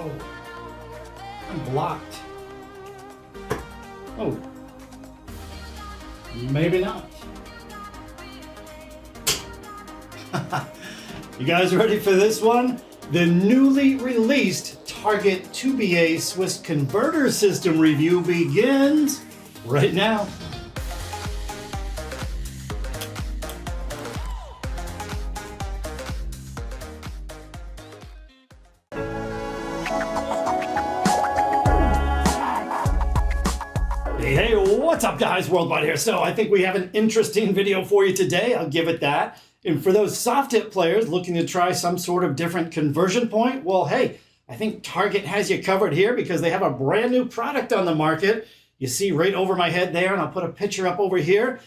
Oh, I'm blocked. Oh, maybe not. You guys ready for this one? The newly released Target 2BA Swiss converter system review begins right now. Hey, what's up guys? Worldwide here. So I think we have an interesting video for you today. I'll give it that. And for those soft tip players looking to try some sort of different conversion point, well, hey, I think Target has you covered here because they have a brand new product on the market. You see right over my head there, and I'll put a picture up over here.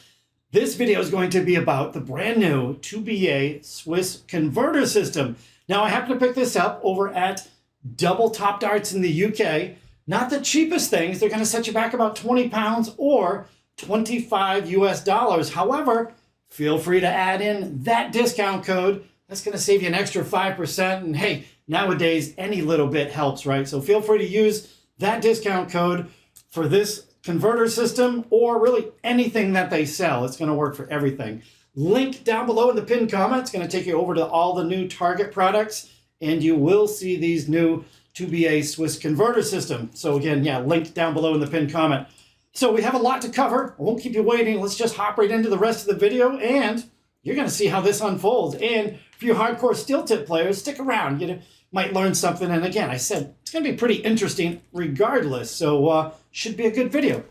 This video is going to be about the brand new 2BA Swiss converter system. Now, I happen to pick this up over at Double Top Darts in the UK. Not the cheapest things. They're going to set you back about 20 pounds or 25 US dollars. However, feel free to add in that discount code. That's going to save you an extra 5%. And hey, nowadays, any little bit helps, right? So feel free to use that discount code for this converter system or really anything that they sell. It's going to work for everything. Link down below in the pinned comment. It's going to take you over to all the new Target products, and you will see these new 2BA Swiss converter system. So again, yeah, link down below in the pinned comment. So we have a lot to cover. I won't keep you waiting. Let's just hop right into the rest of the video, and you're going to see how this unfolds. And for you hardcore steel tip players, stick around. You might learn something. And again, I said it's going to be pretty interesting regardless. So should be a good video.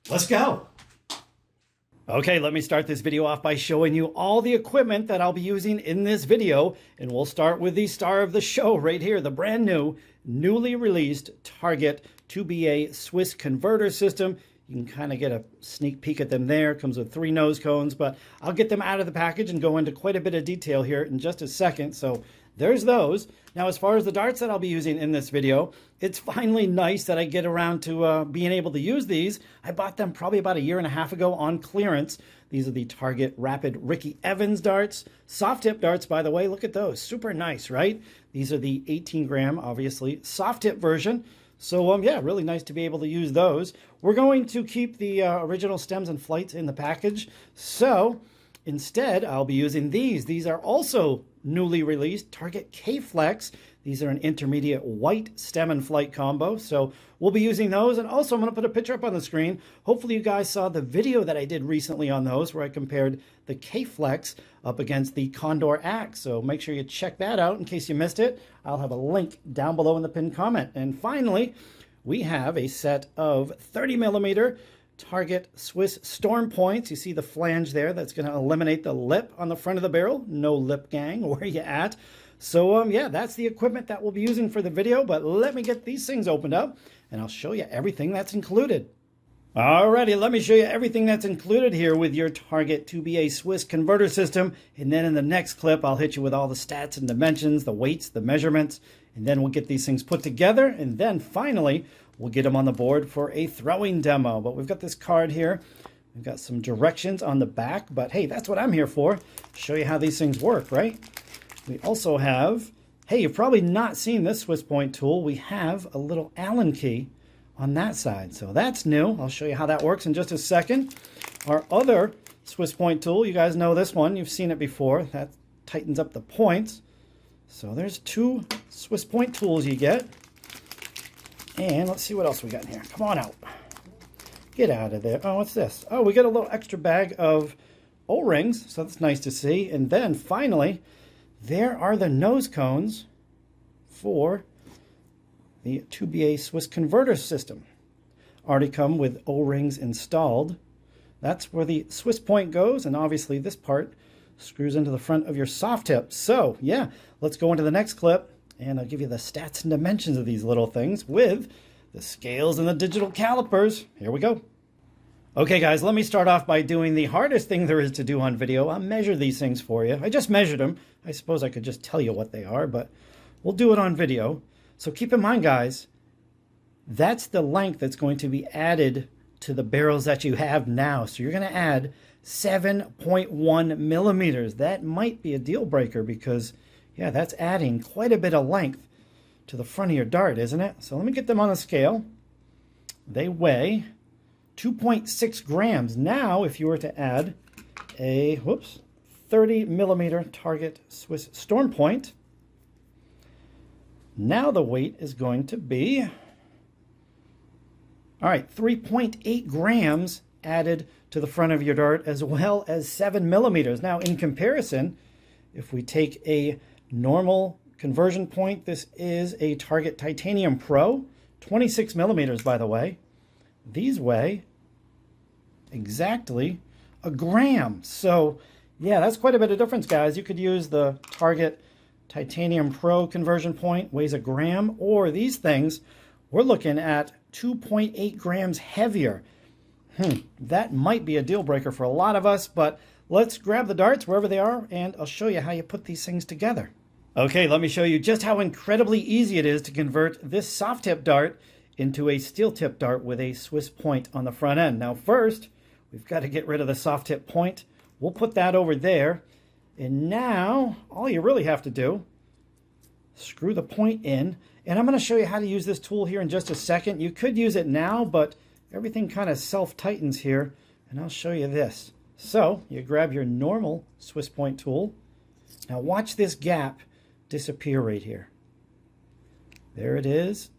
Let's go. Okay, let me start this video off by showing you all the equipment that I'll be using in this video. And we'll start with the star of the show right here, the brand new, newly released Target 2BA Swiss converter system. You can kind of get a sneak peek at them there. It comes with 3 nose cones, but I'll get them out of the package and go into quite a bit of detail here in just a second. So there's those. Now, as far as the darts that I'll be using in this video, it's finally nice that I get around to being able to use these. I bought them probably about 1.5 years ago on clearance. These are the Target Rapid Ricky Evans darts. Soft tip darts, by the way. Look at those. Super nice, right? These are the 18 gram, obviously, soft tip version. So, yeah, really nice to be able to use those. We're going to keep the original stems and flights in the package. So, instead, I'll be using these. These are also newly released Target K-Flex. These are an intermediate white stem and flight combo. So, we'll be using those. And also, I'm going to put a picture up on the screen. Hopefully, you guys saw the video that I did recently on those where I compared the K-Flex up against the Condor Axe. So, make sure you check that out in case you missed it. I'll have a link down below in the pinned comment. And finally, we have a set of 30mm Target Swiss Storm points. You see the flange there. That's going to eliminate the lip on the front of the barrel. No lip, gang. Where you at? So, yeah, that's the equipment that we'll be using for the video. But let me get these things opened up, and I'll show you everything that's included. Alrighty, let me show you everything that's included here with your Target 2BA Swiss converter system. And then in the next clip, I'll hit you with all the stats and dimensions, the weights, the measurements, and then we'll get these things put together. And then finally, we'll get them on the board for a throwing demo. But we've got this card here. We've got some directions on the back, but hey, that's what I'm here for. Show you how these things work, right? We also have, hey, you've probably not seen this Swiss point tool. We have a little Allen key on that side. So that's new. I'll show you how that works in just a second. Our other Swiss point tool, you guys know this one. You've seen it before. That tightens up the points. So there's 2 Swiss point tools you get. And let's see what else we got in here. Come on out. Get out of there. Oh, what's this? Oh, we got a little extra bag of O-rings. So that's nice to see. And then finally, there are the nose cones for the 2BA Swiss converter system. Already come with O-rings installed. That's where the Swiss point goes, and obviously this part screws into the front of your soft tip. So yeah, let's go into the next clip, and I'll give you the stats and dimensions of these little things with the scales and the digital calipers. Here we go. Okay guys, let me start off by doing the hardest thing there is to do on video. I'll measure these things for you. I just measured them. I suppose I could just tell you what they are, but we'll do it on video. So keep in mind, guys, that's the length that's going to be added to the barrels that you have now. So you're going to add 7.1 millimeters. That might be a deal breaker because, yeah, that's adding quite a bit of length to the front of your dart, isn't it? So let me get them on the scale. They weigh 2.6 grams. Now, if you were to add a, 30 millimeter target Swiss Storm Point, now the weight is going to be, all right, 3.8 grams added to the front of your dart, as well as 7 millimeters. Now, in comparison, if we take a normal conversion point, this is a Target Titanium Pro, 26 millimeters, by the way. These weigh exactly a gram. So, yeah, that's quite a bit of difference, guys. You could use the Target Titanium Pro conversion point, weighs a gram, or these things, we're looking at 2.8 grams heavier. That might be a deal breaker for a lot of us, but let's grab the darts wherever they are, and I'll show you how you put these things together. Okay, let me show you just how incredibly easy it is to convert this soft tip dart into a steel tip dart with a Swiss point on the front end. Now first, we've got to get rid of the soft tip point. We'll put that over there. And now, all you really have to do, screw the point in. And I'm going to show you how to use this tool here in just a second. You could use it now, but everything kind of self-tightens here. And I'll show you this. So, you grab your normal Swiss point tool. Now watch this gap disappear right here. There it is.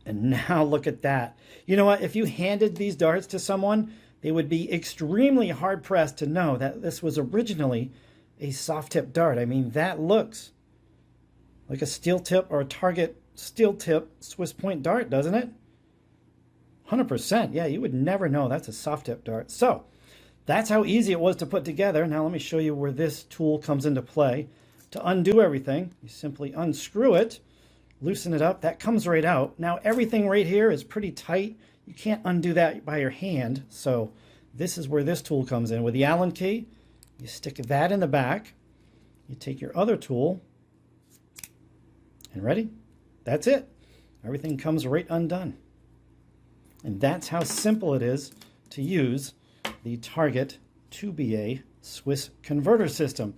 And now look at that. You know what? If you handed these darts to someone, they would be extremely hard-pressed to know that this was originally a soft tip dart. I mean, that looks like a steel tip or a Target steel tip Swiss point dart, doesn't it? 100%. Yeah, you would never know that's a soft tip dart. So that's how easy it was to put together. Now let me show you where this tool comes into play. To undo everything, you simply unscrew it, loosen it up. That comes right out. Now everything right here is pretty tight. You can't undo that by your hand. So this is where this tool comes in. With the Allen key, you stick that in the back. You take your other tool, and ready? That's it. Everything comes right undone. And that's how simple it is to use the Target 2BA Swiss converter system.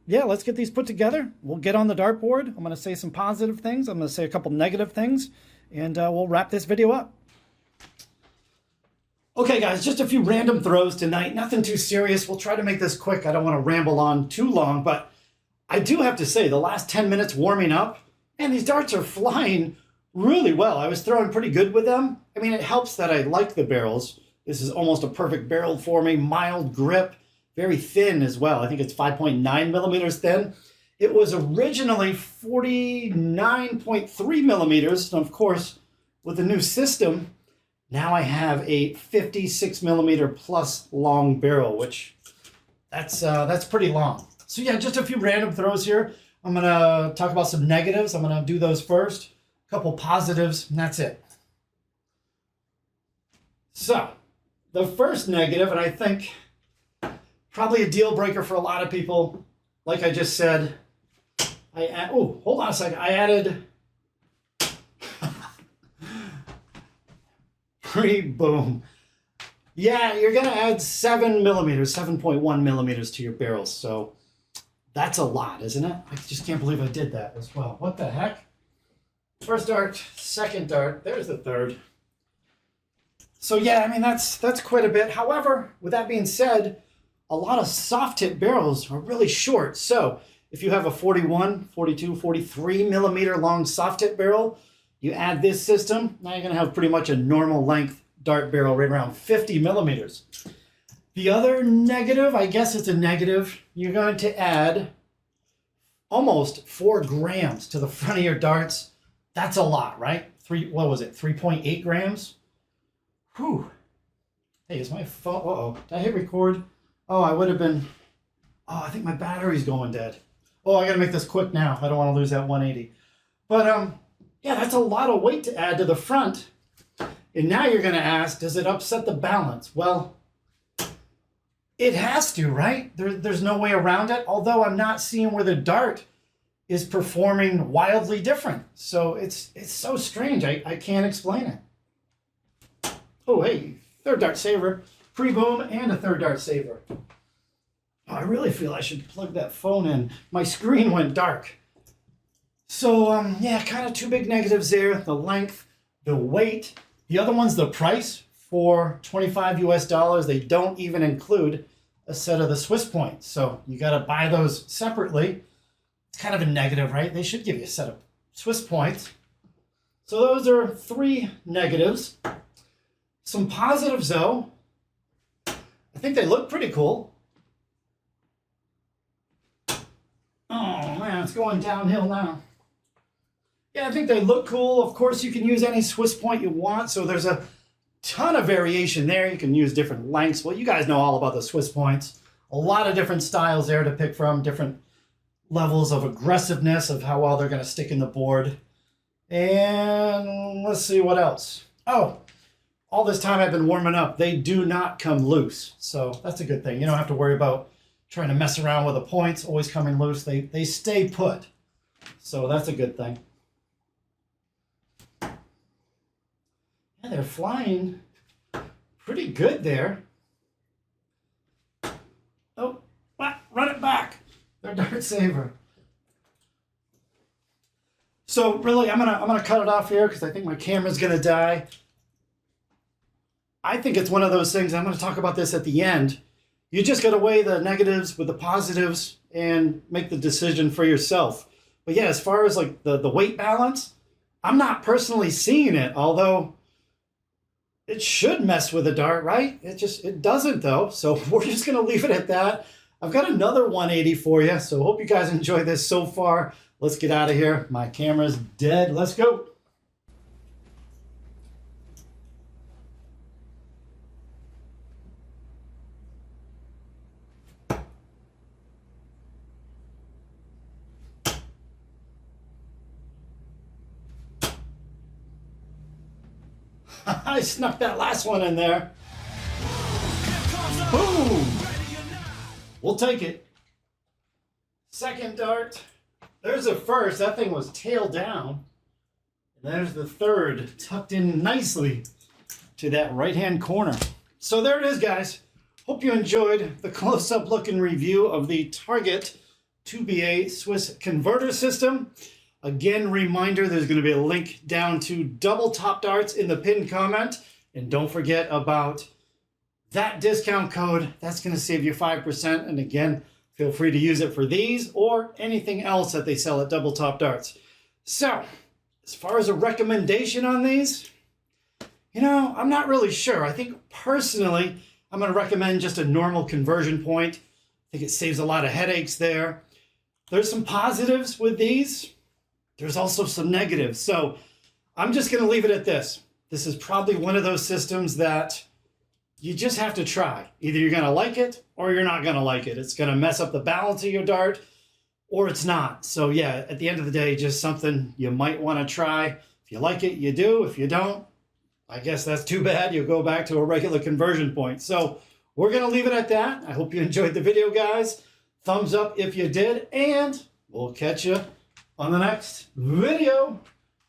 Yeah, let's get these put together. We'll get on the dartboard. I'm going to say some positive things. I'm going to say a couple negative things, and we'll wrap this video up. Okay, guys, just a few random throws tonight. Nothing too serious. We'll try to make this quick. I don't want to ramble on too long, but I do have to say the last 10 minutes warming up, and these darts are flying really well. I was throwing pretty good with them. I mean, it helps that I like the barrels. This is almost a perfect barrel for me. Mild grip, very thin as well. I think it's 5.9 millimeters thin. It was originally 49.3 millimeters. And of course, with the new system, now I have a 56 millimeter plus long barrel, which that's pretty long. So yeah, just a few random throws here. I'm gonna talk about some negatives. I'm gonna do those first. A couple positives, and that's it. So, the first negative, and I think probably a deal breaker for a lot of people, like I just said, hold on a second. I added pre-boom. Yeah, you're gonna add 7 millimeters, 7.1 millimeters to your barrels. So that's a lot, isn't it? I just can't believe I did that as well. What the heck? First dart, second dart, there's the third. So yeah, I mean, that's quite a bit. However, with that being said, a lot of soft tip barrels are really short. So if you have a 41, 42, 43 millimeter long soft tip barrel, you add this system, now you're gonna have pretty much a normal length dart barrel right around 50 millimeters. The other negative, I guess it's a negative, you're going to add almost 4 grams to the front of your darts. That's a lot, right? 3.8 grams? Whew. Hey, is my phone, uh-oh, did I hit record? Oh, I would have been, I think my battery's going dead. Oh, I gotta make this quick now. I don't want to lose that 180. But, yeah, that's a lot of weight to add to the front. And now you're gonna ask, does it upset the balance? Well, it has to, right? There's no way around it, although I'm not seeing where the dart is performing wildly different. So it's so strange, I can't explain it. Oh, hey, third dart saver. Pre-boom and a third dart saver. Oh, I really feel I should plug that phone in. My screen went dark. So, yeah, kind of two big negatives there. The length, the weight. The other one's the price. For 25 US dollars, they don't even include a set of the Swiss points. So you got to buy those separately. It's kind of a negative, right? They should give you a set of Swiss points. So those are three negatives. Some positives, though. I think they look pretty cool. Oh, man, it's going downhill now. Yeah, I think they look cool. Of course, you can use any Swiss point you want. So there's a ton of variation there. You can use different lengths. Well, you guys know all about the Swiss points. A lot of different styles there to pick from, different levels of aggressiveness of how well they're going to stick in the board. And let's see what else. Oh, all this time I've been warming up, they do not come loose. So that's a good thing. You don't have to worry about trying to mess around with the points, always coming loose. They stay put. So that's a good thing. Yeah, they're flying pretty good there. Oh, run it back. They're Dart Saver. So really, I'm gonna cut it off here because I think my camera's gonna die. I think it's one of those things. I'm gonna talk about this at the end. You just gotta weigh the negatives with the positives and make the decision for yourself. But yeah, as far as like the weight balance, I'm not personally seeing it, although it should mess with a dart, right? It doesn't though. So we're just gonna leave it at that. I've got another 180 for you. So hope you guys enjoy this so far. Let's get out of here. My camera's dead. Let's go. I snuck that last one in there. Boom! We'll take it. Second dart. There's the first. That thing was tail down. And there's the third, tucked in nicely to that right-hand corner. So there it is, guys. Hope you enjoyed the close-up look and review of the Target 2BA Swiss converter system. Again, reminder, there's going to be a link down to double top darts in the pinned comment. And don't forget about that discount code. That's going to save you 5%. And again, feel free to use it for these or anything else that they sell at Double Top Darts. So, as far as a recommendation on these, you know, I'm not really sure. I think personally, I'm going to recommend just a normal conversion point. I think it saves a lot of headaches there. There's some positives with these. There's also some negatives. So I'm just going to leave it at this. This is probably one of those systems that you just have to try. Either you're going to like it or you're not going to like it. It's going to mess up the balance of your dart or it's not. So yeah, at the end of the day, just something you might want to try. If you like it, you do. If you don't, I guess that's too bad. You'll go back to a regular conversion point. So we're going to leave it at that. I hope you enjoyed the video, guys. Thumbs up if you did, and we'll catch you on the next video.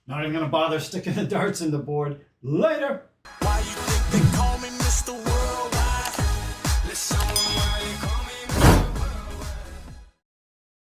Not even going to bother sticking the darts in the board. Later.